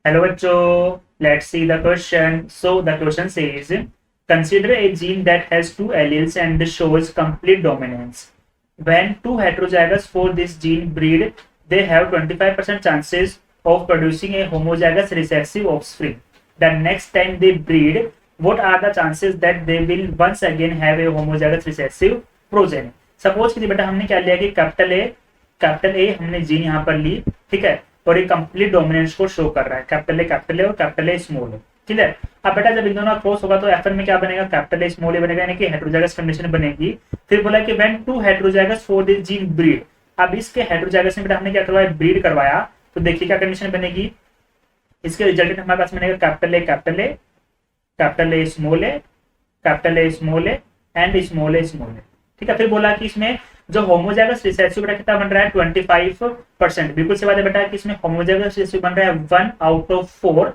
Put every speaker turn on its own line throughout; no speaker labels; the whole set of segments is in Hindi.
Hello बच्चों, let's see the question. So the question says, consider a gene that has two alleles and shows complete dominance. When two heterozygous for this gene breed, they have 25% chances of producing a homozygous recessive offspring. The next time they breed, what are the chances that they will once again have a homozygous recessive progeny? Suppose कि बेटा हमने क्या लिया कि कैपिटल ए हमने जीन यहाँ पर ली, ठीक है, और ये कंप्लीट डोमिनेंस को शो कर रहा है, कैपिटल ए और कैपिटल ए स्मॉल है, क्लियर। अब बेटा जब इन दोनों का क्रॉस होगा तो एफएन में क्या बनेगा, कैपिटल ए स्मॉल ए बनेगा, यानी कि हेटेरोजाइगस कंडीशन बनेगी। फिर बोला कि when two heterozygous for this gene breed, अब इसके हेटेरोजाइगस में बेटा हमने क्या करवाया, ब्रीड करवाया, तो देखिए क्या कंडीशन बनेगी, इसके रिजल्टेंट हमारे पास बनेगा capital A capital A, capital A small a, capital A small a and small a small a, ठीक है। फिर बोला कि इसमें जो होमोजाइगस रिसेसिव बेटा कितना बन रहा है, 25%। बिल्कुल सी बात है बेटा कि इसमें होमोजाइगस रिसेसिव बन रहा है 1 आउट ऑफ 4।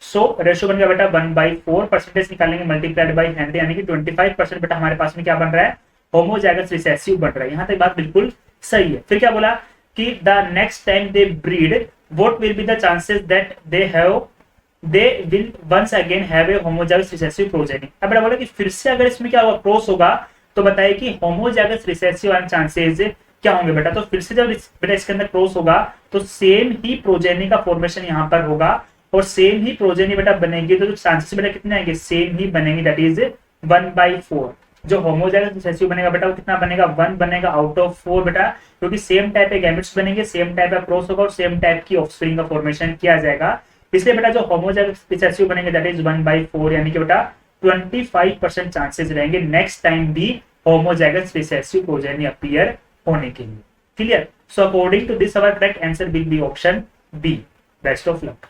सो रेशियो बन गया बेटा 1/4, परसेंटेज निकालेंगे मल्टीप्लाइड बाई 100, यानी कि 25% बेटा हमारे पास में क्या बन रहा है, होमोजाइगस रिसेसिव बन रहा है। यहाँ तक बात बिल्कुल सही है। फिर क्या बोला कि the next time they breed, what will be the chances that they will once again have a homozygous recessive progeny. अब बेटा बोला कि फिर से अगर इसमें क्या होगा, क्रॉस होगा, तो बताइए कि होमोजाइगस रिसेसिव वाले चांसेस क्या होंगे बेटा। तो फिर से जब बेटा इसके अंदर क्रॉस होगा तो सेम ही प्रोजेनी का फॉर्मेशन यहाँ पर होगा और सेम ही प्रोजेनी बेटा बनेगी, तो चांसेस बेटा कितने आएंगे, सेम ही बनेंगे, दैट इज 1/4। जो होमोजाइगस रिसेसिव बनेगा बेटा वो कितना बनेगा, 1 बनेगा आउट ऑफ 4 बेटा, क्योंकि सेम टाइप के गैमेट्स बनेंगे, सेम टाइप का क्रॉस होगा और सेम टाइप की ऑफस्प्रिंग का फॉर्मेशन किया जाएगा। इसलिए बेटा जो होमोजाइगस रिसेसिव बनेंगे दैट इज 1/4, यानी कि बेटा 25% चांसेस रहेंगे नेक्स्ट टाइम भी homozygous recessive progeny appear होने के लिए, clear. So according to this our correct answer will be option B. Best of luck.